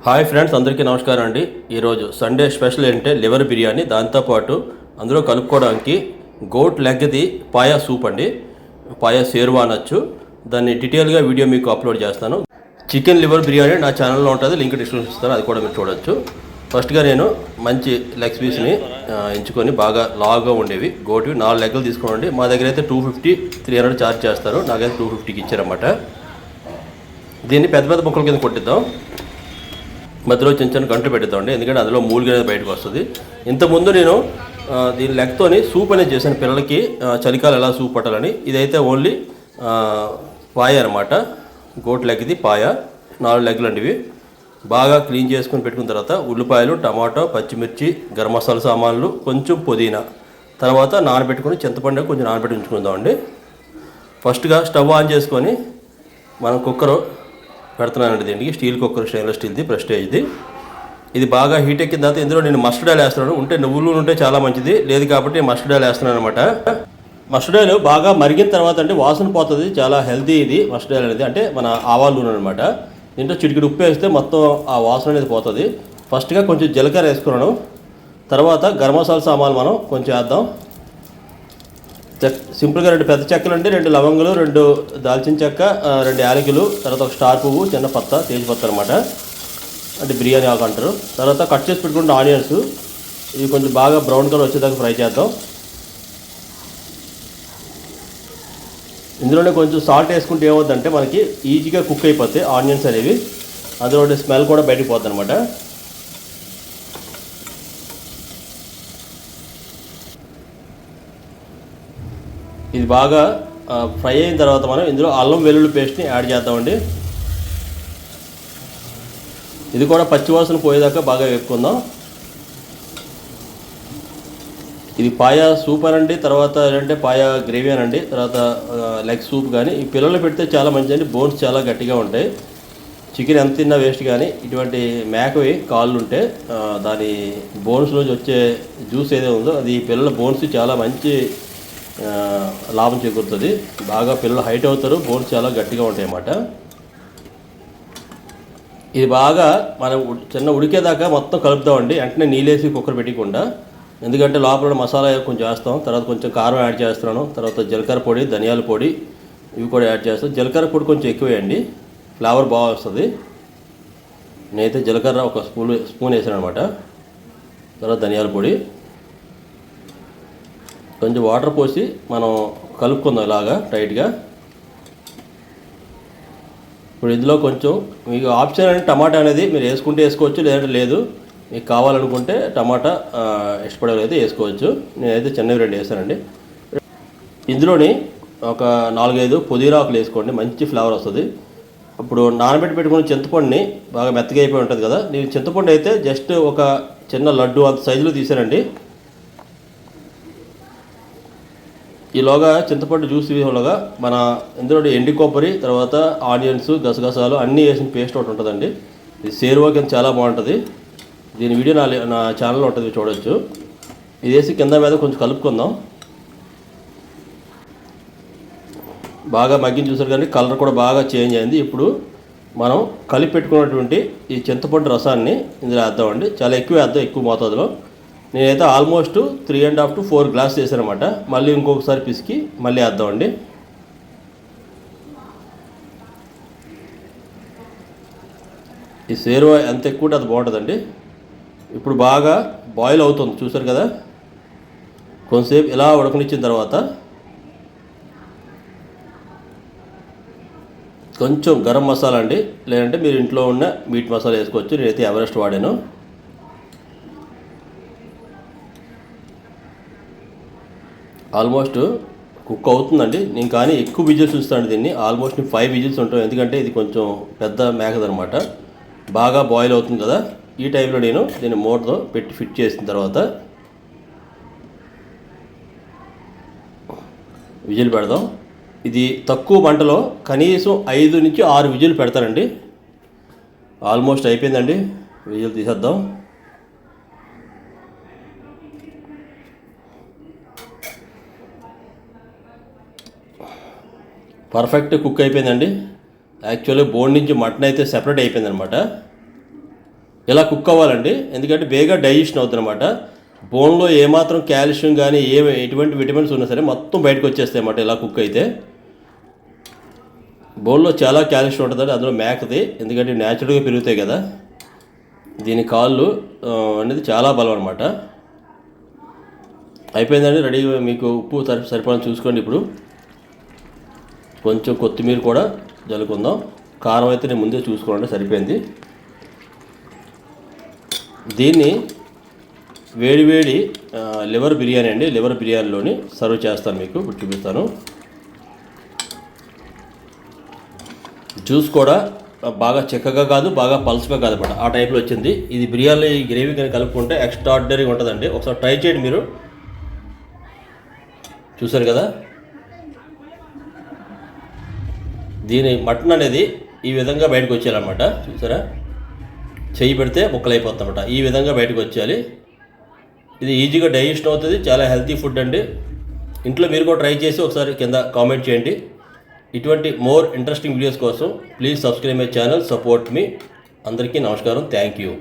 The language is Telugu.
హాయ్ ఫ్రెండ్స్, అందరికీ నమస్కారం అండి. ఈరోజు సండే స్పెషల్ ఏంటంటే లివర్ బిర్యానీ, దాంతోపాటు అందులో కలుపుకోవడానికి గోట్ లెగ్ది పాయా సూప్ అండి. పాయా షేర్వా అనొచ్చు. దాన్ని డీటెయిల్గా వీడియో మీకు అప్లోడ్ చేస్తాను. చికెన్ లివర్ బిర్యానీ నా ఛానల్లో ఉంటుంది, లింక్ డిస్క్రిప్షన్ ఇస్తాను, అది కూడా మీరు చూడొచ్చు. ఫస్ట్గా నేను మంచి లెగ్ పీస్ని ఎంచుకొని బాగా లాగా ఉండేవి గోటివి 4 లెగ్లు తీసుకోండి. మా దగ్గర అయితే 250, 300 ఛార్జ్ చేస్తారు. నాకైతే 250కి ఇచ్చారన్నమాట. దీన్ని పెద్ద పెద్ద ముక్కల కింద కొట్టిద్దాం. మధ్యలో చిన్న చిన్న గంటలు పెట్టిద్దామండి, ఎందుకంటే అందులో మూలిగా అనేది బయటకు వస్తుంది. ఇంతకుముందు నేను దీని లెగ్తోని సూప్ అనేది చేశాను పిల్లలకి, చలికాలం ఎలా సూప్ పట్టాలని. ఇదైతే ఓన్లీ పాయ అనమాట, గోట్ లెగ్ది పాయ. 4 లెగ్లు అండి ఇవి. బాగా క్లీన్ చేసుకొని పెట్టుకున్న తర్వాత ఉల్లిపాయలు, టమాటో, పచ్చిమిర్చి, గరం మసాలా సామాన్లు, కొంచెం పుదీనా, తర్వాత నానబెట్టుకొని చింతపండు కొంచెం నానబెట్టి ఉంచుకుందామండి. ఫస్ట్గా స్టవ్ ఆన్ చేసుకొని మనం కుక్కరు పెడుతున్నానండి. దీనికి స్టీల్ కుక్కర్, స్టెయిన్లెస్ స్టీల్ది, ప్రెస్టేజ్ది. ఇది బాగా హీట్ ఎక్కిన తర్వాత ఇందులో నేను మస్టర్డ్ ఆయిల్ వేస్తున్నాను. ఉంటే నువ్వులు ఉంటే చాలా మంచిది, లేదు కాబట్టి మస్టర్డ్ ఆయిల్ వేస్తున్నాను అనమాట. మస్టర్డ్ ఆయిల్ బాగా మరిగిన తర్వాత అంటే వాసన పోతుంది, చాలా హెల్తీ ఇది మస్టర్డ్ ఆయిల్ అనేది. అంటే మన ఆవాల నూనె అనమాట. దీంట్లో చిటికెడు ఉప్పు వేస్తే మొత్తం ఆ వాసన అనేది పోతుంది. ఫస్ట్గా కొంచెం జీలకర్ర వేసుకున్నాను, తర్వాత గరం మసాలా సామాన్లు మనం కొంచెం వేద్దాం. సింపుల్గా 2 పెద్ద చెక్కలు అండి, 2 లవంగులు, 2 దాల్చిన చెక్క, 2 యాలకులు, తర్వాత ఒక స్టార్ పువ్వు, చిన్న పత్త, తేజ్పత్త అనమాట, అంటే బిర్యానీ ఆకు అంటారు. తర్వాత కట్ చేసి పెట్టుకుంటే ఆనియన్స్, ఇవి కొంచెం బాగా బ్రౌన్ కలర్ వచ్చేదాకా ఫ్రై చేద్దాం. ఇందులోనే కొంచెం సాల్ట్ వేసుకుంటే ఏమవుతుందంటే మనకి ఈజీగా కుక్ అయిపోతాయి ఆనియన్స్ అనేవి, అందులో స్మెల్ కూడా బయటకు పోతుంది అనమాట. ఇది బాగా ఫ్రై అయిన తర్వాత మనం ఇందులో అల్లం వెల్లుల్లి పేస్ట్ని యాడ్ చేద్దామండి. ఇది కూడా పచ్చివాసన పోయేదాకా బాగా వేపుకుందాం. ఇది పాయా సూప్ అనండి, తర్వాత ఏంటంటే పాయా గ్రేవీ అనండి, తర్వాత లెగ్ సూప్ కానీ ఈ పిల్లలు పెడితే చాలా మంచిదండి. బోన్స్ చాలా గట్టిగా ఉంటాయి. చికెన్ ఎంత తిన్నా వేస్ట్, కానీ ఇటువంటి మేకవి కాళ్ళు ఉంటే దాని బోన్స్లోంచి వచ్చే జ్యూస్ ఏదో ఉందో అది పిల్లల బోన్స్ చాలా మంచి లాభం చేకూరుతుంది. బాగా పిల్లలు హైట్ అవుతారు, బోన్స్ చాలా గట్టిగా ఉంటాయి అన్నమాట. ఇది బాగా మనం చిన్న ఉడికేదాకా మొత్తం కలుపుతామండి. వెంటనే నీళ్ళేసి కుక్కర్ పెట్టకుండా, ఎందుకంటే లోపల మసాలా కొంచెం వేస్తాం. తర్వాత కొంచెం కారం యాడ్ చేస్తున్నాను, తర్వాత జీలకర్ర పొడి, ధనియాల పొడి ఇవి కూడా యాడ్ చేస్తాం. జీలకర్ర పొడి కొంచెం ఎక్కువ వేయండి, ఫ్లేవర్ బాగా వస్తుంది. నేనైతే జీలకర్ర ఒక స్పూన్ వేసాను అనమాట. తర్వాత ధనియాల పొడి, కొంచెం వాటర్ పోసి మనం కలుపుకుందాం ఇలాగా టైట్గా. ఇప్పుడు ఇందులో కొంచెం మీకు ఆప్షన్ అంటే టమాటా అనేది మీరు వేసుకుంటే వేసుకోవచ్చు, లేదంటే లేదు. మీకు కావాలనుకుంటే టమాటా ఇష్టపడేది వేసుకోవచ్చు. నేనైతే చిన్నవి 2 వేసానండి. ఇందులోని ఒక 4-5 పుదీనా ఆకులు వేసుకోండి, మంచి ఫ్లేవర్ వస్తుంది. ఇప్పుడు నానబెట్టి పెట్టుకున్న చింతపండుని బాగా మెత్తగా అయిపోయి ఉంటుంది కదా, నేను చింతపండు అయితే జస్ట్ ఒక చిన్న లడ్డు అంత సైజులో తీసానండి. ఈలోగా చింతపండు జ్యూస్ వేసేలోగా మన ఇందులో ఎండి కొబ్బరి, తర్వాత ఆనియన్స్, గసగసాలు అన్నీ వేసిన పేస్ట్ ఒకటి ఉంటుందండి. ఇది షేర్వా కింద చాలా బాగుంటుంది. దీని వీడియో నా ఛానల్లో ఉంటుంది, చూడొచ్చు. ఇది వేసి కింద మీద కొంచెం కలుపుకుందాం. బాగా మగ్గిన చూసారు కానీ కలర్ కూడా బాగా చేంజ్ అయింది. ఇప్పుడు మనం కలిపి పెట్టుకున్నటువంటి ఈ చింతపండు రసాన్ని ఇందులో వేద్దామండి. చాలా ఎక్కువ వేద్దాం, ఎక్కువ మోతాదులో. నేనైతే ఆల్మోస్ట్ 3.5 to 4 గ్లాస్ చేశాను అనమాట. మళ్ళీ ఇంకొకసారి పిసికి మళ్ళీ వేద్దామండి. ఈ షేర్వా ఎంత ఎక్కువ ఉంటే అది బాగుంటుందండి. ఇప్పుడు బాగా బాయిల్ అవుతుంది చూసారు కదా. కొంతసేపు ఇలా ఉడకనిచ్చిన తర్వాత కొంచెం గరం మసాలా అండి, లేదంటే మీరు ఇంట్లో ఉన్న మీట్ మసాలా వేసుకోవచ్చు. నేనైతే ఎవరెస్ట్ వాడాను. ఆల్మోస్ట్ కుక్ అవుతుందండి. నేను కానీ ఎక్కువ విజిల్స్ చూస్తాను దీన్ని. ఆల్మోస్ట్ 5 విజిల్స్ ఉంటాయి, ఎందుకంటే ఇది కొంచెం పెద్ద మేకదనమాట. బాగా బాయిల్ అవుతుంది కదా. ఈ టైంలో నేను దీన్ని మూతతో పెట్టి ఫిట్ చేసిన తర్వాత విజిల్ పెడదాం. ఇది తక్కువ మంటలో కనీసం 5 నుంచి 6 విజిల్ పెడతానండి. ఆల్మోస్ట్ అయిపోయిందండి, విజిల్ తీసేద్దాం. పర్ఫెక్ట్ కుక్ అయిపోయిందండి. యాక్చువల్లీ బోన్ నుంచి మటన్ అయితే సెపరేట్ అయిపోయింది అనమాట. ఇలా కుక్ అవ్వాలండి, ఎందుకంటే బేగా డైజెషన్ అవుతుంది అనమాట. బోన్లో ఏమాత్రం కాల్షియం కానీ ఎటువంటి విటమిన్స్ ఉన్నా సరే మొత్తం బయటకు వచ్చేస్తాయి అన్నమాట ఇలా కుక్ అయితే. బోన్లో చాలా కాల్షియం ఉంటుందండి, అందులో మేకది, ఎందుకంటే న్యాచురల్గా పెరుగుతాయి కదా. దీని కాళ్ళు అనేది చాలా బలం అనమాట. అయిపోయిందండి, రెడీ. మీకు ఉప్పు సరిపడా చూసుకోండి. ఇప్పుడు కొంచెం కొత్తిమీర కూడా జల్లుకుందాం. కారం అయితే నేను ముందే చూసుకోండి, సరిపోయింది. దీన్ని వేడి లివర్ బిర్యానీ అండి, లివర్ బిర్యానీలోని సర్వ్ చేస్తాను, మీకు ఇప్పుడు చూపిస్తాను. జ్యూస్ కూడా బాగా చిక్కగా కాదు, బాగా పల్స్గా కాదు అన్నమాట, ఆ టైప్లో వచ్చింది. ఇది బిర్యానీ గ్రేవీ కానీ కలుపుకుంటే ఎక్స్ట్రాడినరీగా ఉంటుందండి. ఒకసారి ట్రై చేయండి మీరు. చూసారు కదా, దీని మటన్ అనేది ఈ విధంగా బయటకు వచ్చేయాలన్నమాట. చూసారా, చెయ్యి పెడితే ముక్కలైపోతుంది అన్నమాట, ఈ విధంగా బయటకు వచ్చేయాలి. ఇది ఈజీగా డైజెషన్ అవుతుంది, చాలా హెల్తీ ఫుడ్ అండి. ఇంట్లో మీరు కూడా ట్రై చేసి ఒకసారి కింద కామెంట్ చేయండి. ఇటువంటి మోర్ ఇంట్రెస్టింగ్ వీడియోస్ కోసం please subscribe my channel, support me. అందరికీ నమస్కారం, థ్యాంక్ యూ.